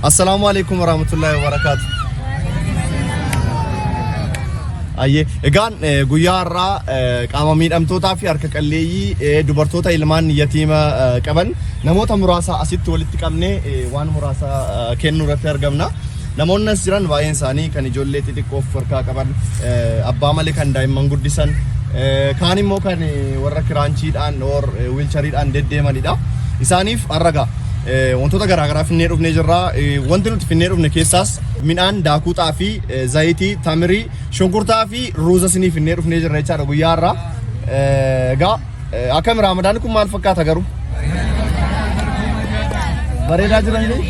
Assalamu alaikum warahmatullahi wabarakatuh. Ayye egaan guyyaa irraa qaama miidhamtootaa fi harka qalleeyyii dubartoota ilmaan yatiima qaban namoota muraasa asitti walitti qabnee waan muraasa kennuu irratti argamna. Namoonni as jiran baay'een isaanii kan ijoollee xixiqqoo of harkaa qaban abbaa malee kan daa'imman guddisan kaan immoo kan warra kiraanchiidhaan wiilchariidhaan deddeemanidha. Isaaniif harraga wantoota garaagaraa finnee dhufnee jirra. Wanti nuti finnee dhufne keessaas midhaan daakuu xaafii zayitii tamirii shunkurtaa fi ruuza sinii finnee dhufnee jirra jechaadha guyyaa irraa. Egaa akkam Ramadaan kun maal fakkaata garuu? Bareedaa jiranii?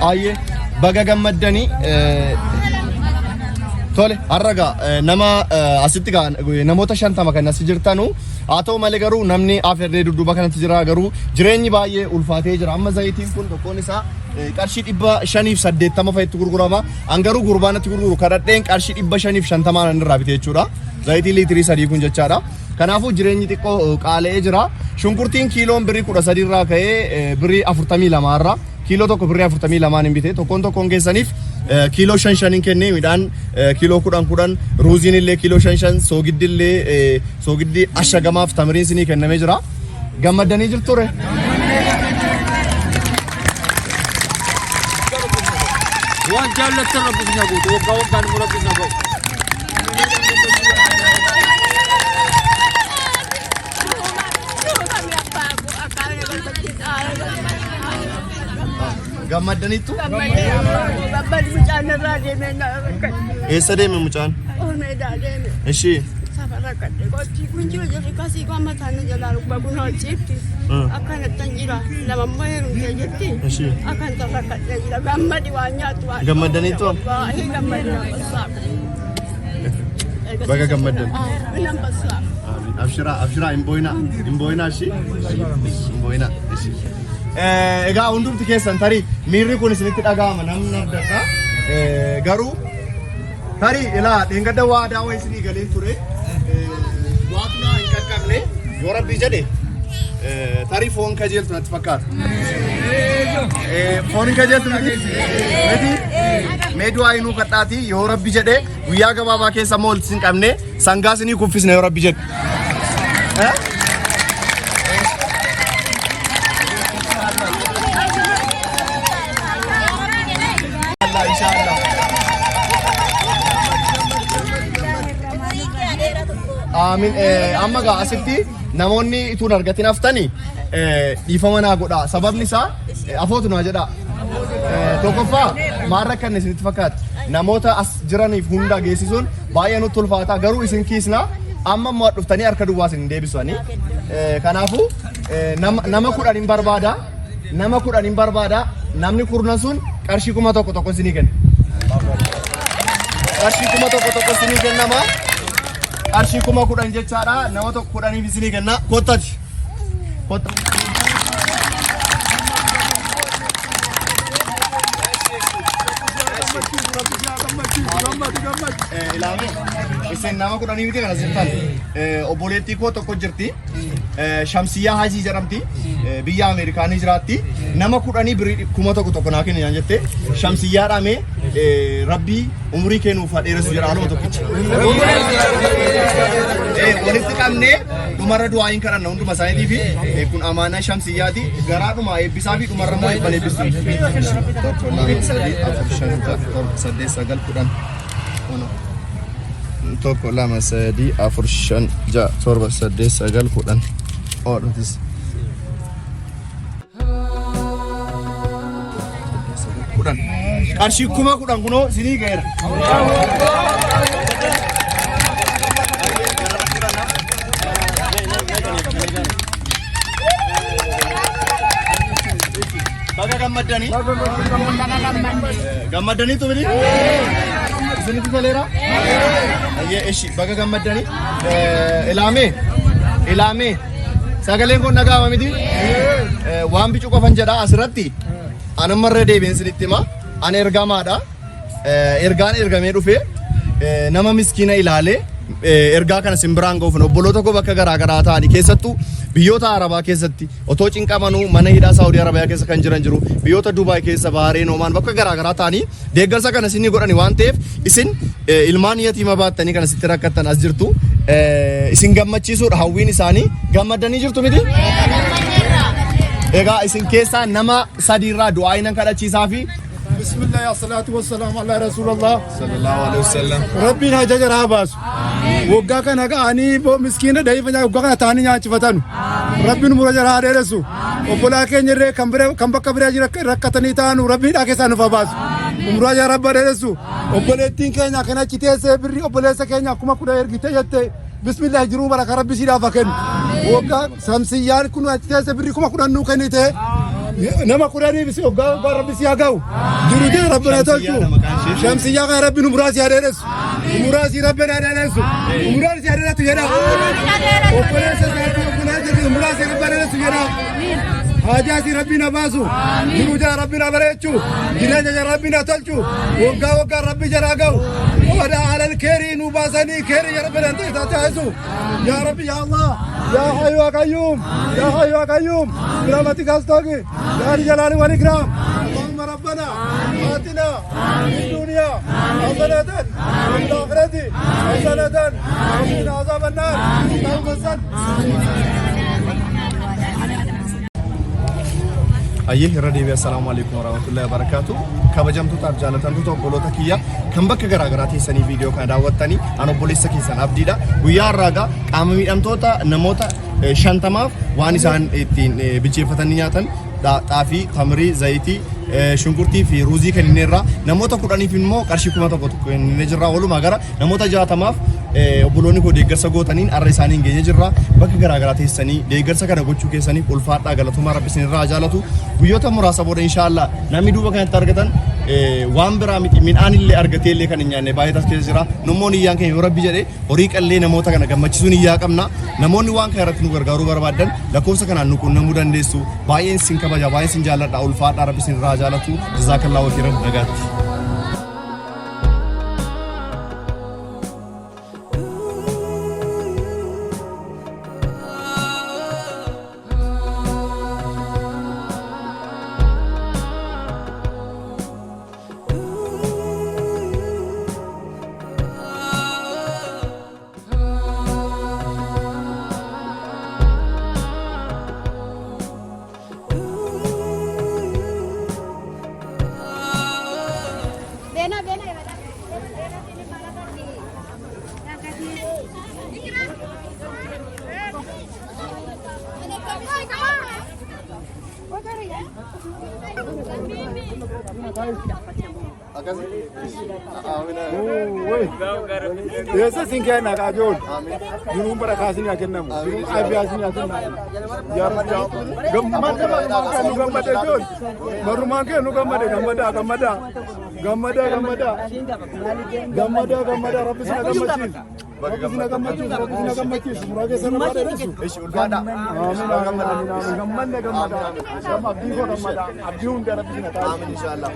Ayye baga gammaddanii tole harraga nama asitti namoota 50 kan as jirtanu haa ta'u malee garuu namni afirree dudduuba kanatti jira garuu jireenyi baay'ee ulfaatee jira. Amma zayitiin kun tokkoon isaa qarshii 580 fa'itti gurgurama. An garuu gurbaanatti gurguru kadhadheen qarshii 550 irraa bitee jechuudha. Zayitii liitirii 3 kun jechaadha. Kanaafuu jireenyi xiqqoo qaala'ee jira. Shunkurtiin kiiloon birrii 13 irraa ka'ee birrii 42 irraa kiiloo tokko birrii 42 hin bite. Tokkoon keessaniif kiiloo 5 kennee midhaan kiiloo 10 ruuziin illee kiiloo 5 soogiddi illee soogiddi ashagamaaf tamiriin sinii kennamee jira. Gammaddanii jirtu ture? waan jaallattan rabbis na goote waggaa waggaan immoo rabbis na ga'u. Gammaddaniittu? Gammadu mucaan irraa deemee na rakkate. Eessa deeme mucaan? Olmeedaa deeme. Ishii? Safa rakkate. Qotii kun jiru jirri kasii gammataan na jalaa rukba kun hojjeetti. Akkanattan jira. Lamammoo heerumtee jetti. Ishii? Akkantan rakkatee jira. Gammadi waan nyaatu waan. Gammaddaniittu? Baay'ee gammadi nama saafu. Baga gammaddan. Nama saafu. Abshira imboyna ishii? Imboyna ishii. Egaa hundumti keessan tarii miirri kun isinitti dhaga'ama namni adda garuu tarii ilaa dheengadda waadaa wayii isinii galeen ture waatuna hin qaqqabne yoo rabbii jedhe tarii foon kajeeltu natti fakkaata. Foon hin kajeeltu miti mee du'aa inuu kadhaati yoo rabbi jedhe guyyaa gabaabaa keessa moo walitti hin qabne sangaa isinii kuffisne yoo rabbi jedhe. Amin amma gaa asitti namoonni ituun argatin haftani dhiifama naa godha. Sababni isaa afootu naa jedha. Tokkoffaa maal rakkanne isinitti fakkaata. Namoota as jiraniif hunda geessisuun baay'ee nutti ulfaata. Garuu isin kiisna amma immoo dhuftanii harka duwwaa isin deebisanii. Kanaafuu nama 10 hin barbaada. Nama 10 hin barbaada. Namni 10 sun qarshii 1,000 isinii kenna. Qarshii 1,000 isinii kennama. Qarshii 10,000 jechaadha. Nama tokko 10 isinii kenna. Kottati. Kotta. Ilaame isin nama 10 miti kana sirtan obboleettii koo tokko jirti. Shamsiyyaa Hajii jedhamti. Biyya Ameerikaanii jiraatti. Nama 10 birrii 1,000 naa kenna jette. Shamsiyyaa dhaame rabbii umurii kennuuf dheeressu jira aluma tokkicha. Walitti qabnee dhumarra du'aayin kadhanna hunduma isaaniitiif kun amaanaa Shamsiyyaati. Garaadhuma eebbisaa fi dhumarra immoo eebban eebbisu. Tokko lama sadii afur shan ja'a torba saddeet sagal kudhan oodhatis. Qarshii 10,000 kunoo sinii ga'eera. Baga gammaddanii? Gammaddanii tu bini? Isinitti toleera? Ayyee eshi baga gammaddanii? Ilaamee sagaleen kun dhaga'ama miti? Waan bicuu qofan jedha asirratti anammarree deebiin isinitti hima. Ani ergamaadha. Ergaan ergamee dhufe nama miskiina ilaalee ergaa kana simbiraan ga'uuf obboloota koo bakka garaa garaa ta'anii keessattuu biyyoota Arabaa keessatti otoo cinqamanuu mana hidhaa Saawudii Arabiyaa keessa kan jiru biyyoota Dubaay keessa Bahareen Omaan bakka garaagaraa ta'anii deeggarsa kana isin godhani waan ta'eef isin ilmaan yatiima baattanii kana sitti rakkattan as jirtu isin gammachiisuudha hawwiin isaanii gammadanii jirtu miti egaa isin keessaa nama sadiirraa du'aa inan kadhachiisaa fi بسم الله يا صلاة والسلام على رسول الله صلى الله عليه وسلم ربنا جزر هاباس وقا كان أني مسكينة دايما وقا كان تاني ناچ فتن ربنا مرجر هذا رسول وبلا كان يرى كم بكبر ركتني تان وربنا كيسان فباس مرجر رب رسول وبلا تين كان كنا كتير سبري وبلا سكان كم كنا يرجع يتة بسم الله جروب على ربي سيدا فكن وقا سمسيار كنا كتير سبري كم كنا نوكني ته نما قراني بس وقا ربي سياقو جرودي ربنا تلتو شمسي يا ربي نمراسي هرس نمراسي ربنا هرس نمراسي هرس يا رب وبلاش نمراسي ربنا هرس يا رب حاجاتي ربنا باسو جرودا ربنا بريتشو جناجا ربنا تلتو وقا ربي جراقو ودا على الكريم وباسني كريم يا ربنا انت تعزو يا ربي يا الله يا حي يا قيوم يا حي يا قيوم برحمتك استغفر يا جلال والاكرام اللهم ربنا آتنا في الدنيا حسنة وفي الآخرة حسنة وقنا عذاب النار اللهم صل ayyee irra deebi'ee assalaamu alaykum warahmatullahi wabarakatuh kabajamtootaaf jaalatamtoota obboloota kiyya kan bakka garaagaraa teessanii viidiyoo kana daawwattanii an obboleessa keessan abdiidha guyyaa har'aagaa qaama miidhamtoota namoota 50maaf waan isaan ittiin bilcheeffatanii nyaatan xaafii tamirii zayitii shunkurtii fi ruuzii kennineerra namoota 10f immoo qarshii 1000 kennee jirra walumaa gara namoota 60maaf obboloonni koo deeggarsa gootaniin arra isaaniin geenye jirra bakka garaagaraa teessanii deeggarsa kana gochuu keessaniif ulfaadhaa galatoomaa rabbi isinirraa jaalatu guyyoota muraasa booda inshallah namni duuba kanatti argatan waan biraa miti midhaan illee argatee illee kan hin nyaanne baay'ee as keessa jira nummoon iyyaan keenya yoo rabbi jedhe horii qallee namoota kana gammachiisuun iyyaa qabna namoonni waan kana irratti nu gargaaruu barbaadan lakkoofsa kanaan nu quunnamuu dandeessu baay'een sin kabaja baay'een sin jaalladha ulfaadhaa rabbi isinirraa jaalatu jazaakallahu khairan nagaatti Desa singkir nak ajon, junum pada kasih ni akan nama, junum abias ni akan nama. Ya Rabbi, gambar ajon, baru makan nu gambar, Rabbi sina gambar. Rabbi sina gambar, murage sana pada resu. Amin. Gambar, abdi ko gambar, abdi unda Rabbi sina. Amin inshallah.